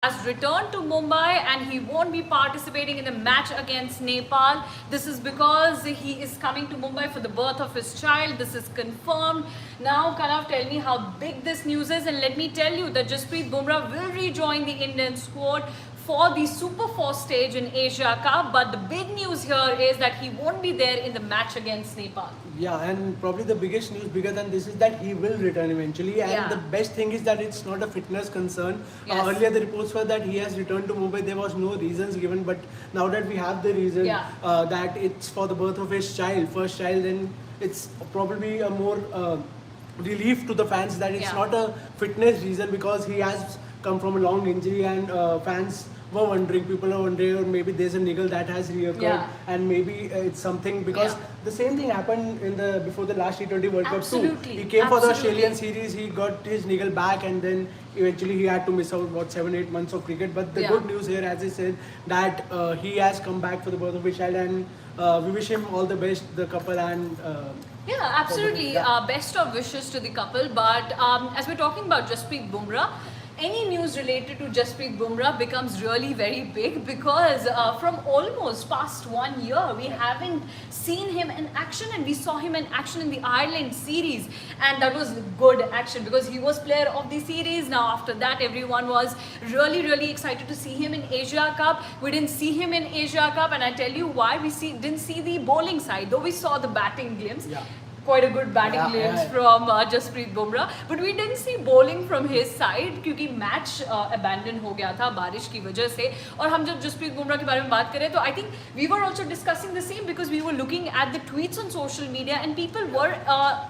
has returned to Mumbai and he won't be participating in the match against Nepal. This is because he is coming to Mumbai for the birth of his child. This is confirmed. Now, Kanav, tell me how big this news is, and let me tell you that Jasprit Bumrah will rejoin the Indian squad for the Super 4 stage in Asia Cup. But the big news here is that he won't be there in the match against Nepal. Yeah, and probably the biggest news bigger than this is that he will return eventually. And the best thing is that it's not a fitness concern. Yes. Earlier the reports were that he has returned to Mumbai. There was no reasons given, but now that we have the reason that it's for the birth of his child, first child, then it's probably a more relief to the fans that it's not a fitness reason, because he has come from a long injury, and fans were wondering, people are wondering, or maybe there's a niggle that has reoccurred, and maybe it's something, because the same thing happened in the before the last T20 World Cup too. He came for the Australian series, he got his niggle back, and then eventually he had to miss out about 7-8 months of cricket. But the good news here, as I said, that he has come back for the birth of his child, and we wish him all the best, the couple, and yeah, absolutely. Best of wishes to the couple. But as we're talking about Jasprit Bumrah, any news related to Jasprit Bumrah becomes really very big, because from almost past 1 year, we haven't seen him in action, and we saw him in action in the Ireland series, and that was good action because he was player of the series. Now after that, everyone was really excited to see him in Asia Cup. We didn't see him in Asia Cup, and I tell you why. We didn't see the bowling side, though we saw the batting glimpse. Quite a good batting glimpse from Jasprit Bumrah, but we didn't see bowling from his side क्योंकि match abandon हो गया था बारिश की वजह से. और हम जब जसप्रीत बुमराह के बारे में बात करें तो I think we were also discussing the same, because we were looking at the tweets on social media and people were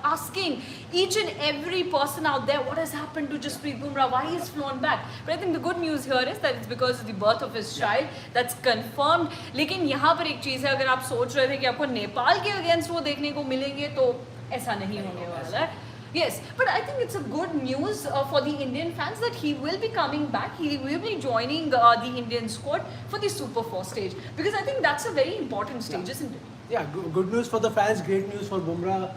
asking each and every person out there, what has happened to Jasprit Bumrah, why he's flown back. But I think the good news here is that it's because of the birth of his child. That's confirmed. लेकिन यहाँ पर एक चीज़ है, अगर आप सोच रहे थे कि आपको नेपाल के अगेंस्ट वो देखने को मिलेंगे, तो ऐसा नहीं होने वाला है. Yes, but I think it's a good news for the Indian fans that he will be coming back. He will be joining the Indian squad for the Super 4 stage, because I think that's a very important stage, isn't it? Yeah, good news for the fans, great news for Bumrah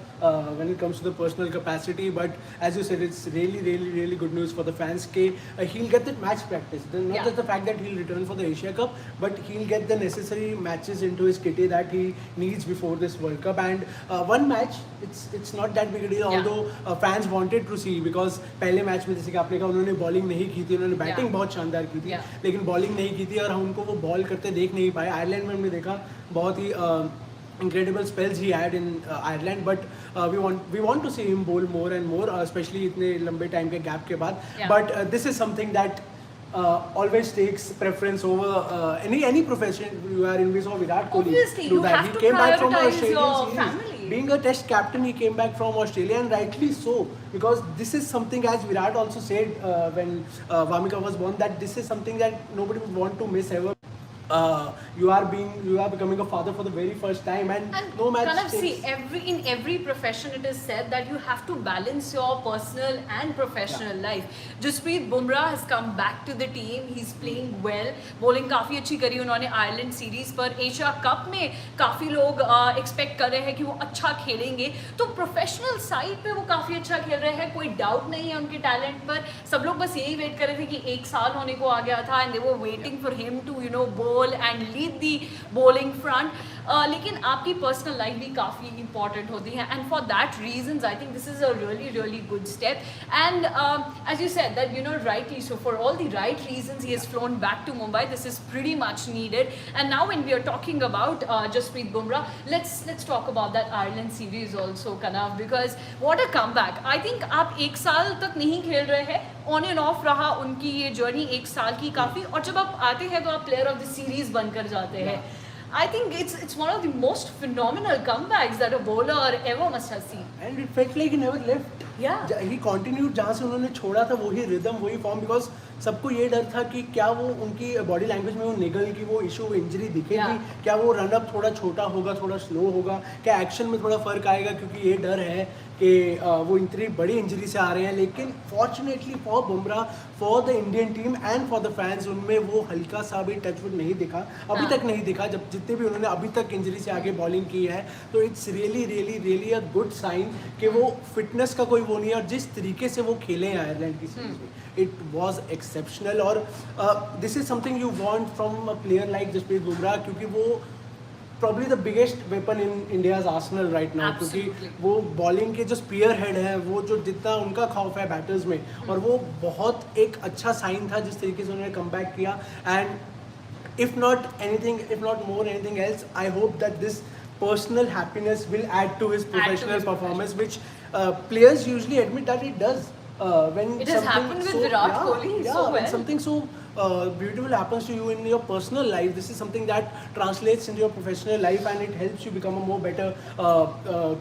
when it comes to the personal capacity. But as you said, it's really good news for the fans. He'll get that match practice. Not just the fact that he'll return for the Asia Cup, but he'll get the necessary matches into his kitty that he needs before this World Cup. And one match, it's not that big a deal, although fans wanted to see, because पहले match में जैसे कि आपने कहा उन्होंने bowling नहीं की थी, उन्होंने बैटिंग बहुत शानदार की थी, लेकिन बॉलिंग नहीं की थी और हम उनको वो बॉल करते देख नहीं पाए. आयरलैंड में हमने देखा बहुत ही incredible spells he had in Ireland, but we want to see him bowl more and more, especially इतने लंबे टाइम के गैप के बाद. But this is something that always takes preference over any profession you are in. We saw Virat Kohli Obviously, do you that. have He to came back from prioritize Australian your series. family. Being a test captain, he came back from Australia, and rightly so, because this is something, as Virat also said when Vamika was born, that this is something that nobody would want to miss ever. You are becoming a father for the very first time, and no match. Kind of see, in every profession it is said that you have to balance your personal and professional life. Jasprit Bumrah has come back to the team. He's playing well. Bowling काफी अच्छी करी उन्होंने Ireland series पर. Asia cup में काफी लोग expect कर रहे हैं कि वो अच्छा खेलेंगे, तो प्रोफेशनल साइड पे वो काफी अच्छा खेल रहे हैं. कोई डाउट नहीं है उनके टैलेंट पर. सब लोग बस यही वेट कर रहे थे कि 1 साल होने को आ गया था, and they were waiting for him to bowl and lead the bowling front. लेकिन आपकी पर्सनल लाइफ भी काफ़ी इंपॉर्टेंट होती है, and for that reasons I think this is a really good step. And as you said that rightly so, for all the right reasons he has flown back to Mumbai. This is pretty much needed. And now when we are talking about Jasprit Bumrah, let's talk about that Ireland series also, Kanav, because what a comeback. I think आप 1 साल तक नहीं खेल रहे हैं, on end of रहा उनकी ये जर्नी 1 साल की काफ़ी, और जब आप आते हैं तो आप प्लेयर ऑफ द सीरीज बनकर जाते हैं. I think it's one of the most phenomenal comebacks that a bowler ever must have seen. And it felt like he never left. Yeah. He continued जहाँ से उन्होंने छोड़ा था, वही रिदम, वही फॉर्म, बिकॉज सबको ये डर था कि क्या वो उनकी बॉडी लैंग्वेज में वो निगल की वो इशू, वो इंजरी दिखेगी, क्या वो रनअप थोड़ा छोटा होगा, थोड़ा स्लो होगा, क्या एक्शन में थोड़ा फर्क आएगा, क्योंकि ये डर है कि वो इतनी बड़ी इंजरी से आ रहे हैं. लेकिन fortunately for Bumrah, for the Indian team and for the fans, उनमें वो हल्का सा भी टचवुड नहीं दिखा, अभी तक नहीं दिखा. जब जितने भी उन्होंने अभी तक इंजरी से आगे बॉलिंग की है, तो it's really a good sign कि वो फिटनेस का कोई वो नहीं है, और जिस तरीके से वो खेले हैं आयरलैंड की सीरीज में, इट वाज एक्सेप्शनल. और this is something you want from a player like Jasprit Bumrah, क्योंकि वो probably the biggest weapon in India's arsenal right now. क्योंकि वो बॉलिंग के जो स्पीयर हेड है, वो जो जितना उनका खौफ है बैटर्स में, और वो बहुत एक अच्छा साइन था जिस तरीके से उन्होंने कम बैक किया. And if not anything, if not more anything else, I hope that this personal happiness will add to his professional performance, which players usually admit that it does. When it has happened with Virat Kohli so well. When something so beautiful happens to you in your personal life, this is something that translates into your professional life, and it helps you become a more better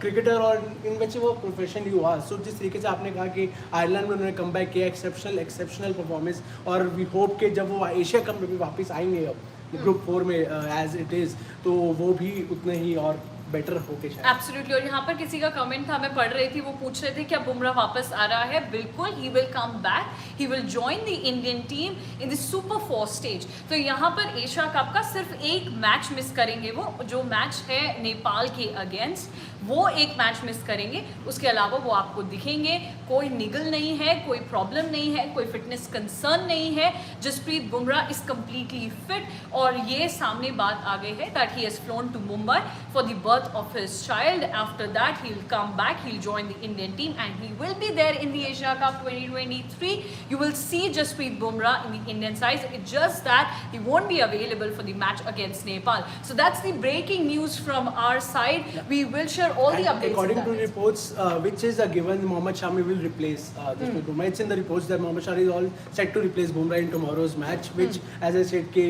cricketer or in whichever profession you are. So जिस तरीके से आपने कहा कि Ireland में उन्होंने come back किया, exceptional performance, और वी होप कि जब वो एशिया कप में भी वापस आएंगे ग्रुप 4 में एज इट इज़, तो वो भी उतने ही और बेटर होके शायद. एब्सोल्युटली. और यहाँ पर किसी का कमेंट था, मैं पढ़ रही थी, वो पूछ रहे थे क्या बुमराह वापस आ रहा है. बिल्कुल, he will come back, he will join the Indian team in the super 4 stage. तो यहाँ पर एशिया कप का सिर्फ एक मैच मिस करेंगे, वो जो मैच है नेपाल के अगेंस्ट, वो एक मैच मिस करेंगे. उसके अलावा वो आपको दिखेंगे. कोई निगल नहीं है, कोई प्रॉब्लम नहीं है, कोई फिटनेस कंसर्न नहीं है. Jasprit Bumrah is completely fit, और ये सामने बात आ गई है that he has flown to Mumbai for the birth of his child. After that he'll come back, he'll join the Indian team, and he will be there in the Asia Cup 2023. You will see Jasprit Bumrah in the Indian side. It's just that he won't be available for the match against Nepal. So that's the breaking news from our side. We will share all the updates. According to reports, which is a given, Mohammad Shami will replace Jasprit Bumrah. It's in the reports that Mohammad Shami is all set to replace Bumrah in tomorrow's match, which as I said कि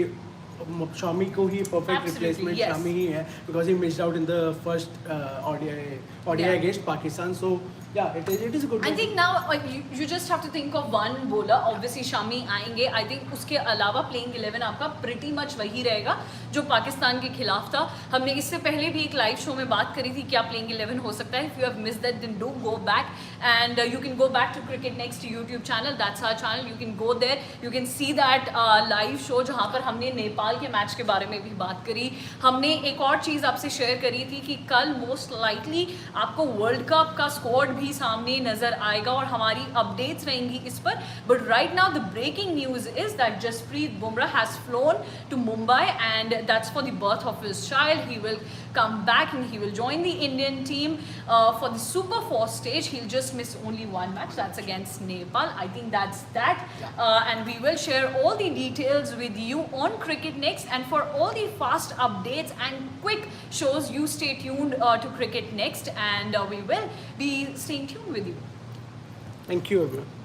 Shami को ही perfect replacement Shami ही है, because he missed out in the first ODI against Pakistan. So yeah, it is a good. I think now you just have to think of one bowler. Obviously Shami आएंगे. I think उसके अलावा playing 11 आपका pretty much वही रहेगा जो पाकिस्तान के खिलाफ था. हमने इससे पहले भी एक लाइव शो में बात करी थी क्या playing 11 हो सकता है. If you have missed that, then do go back, and you can go back to Cricket Next YouTube channel. That's our channel. You can go there. You can see that live show जहाँ पर हमने नेपाल के match के बारे में भी बात करी. हमने एक और चीज़ आपसे शेयर करी थी कि कल मोस्ट लाइकली आपको वर्ल्ड कप का स्क्वाड भी सामने नजर आएगा और हमारी अपडेट्स रहेंगी इस पर. But right now the breaking news is that Jasprit Bumrah has flown to Mumbai, and that's for the birth of his child. He will come back and he will join the Indian team for the Super 4 stage. He'll just miss only one match, that's against Nepal. I think that's that. And we will share all the details with you on Cricket Next, and for all the fast updates and quick shows, you stay tuned to Cricket Next, and we will be staying tuned with you. Thank you everyone.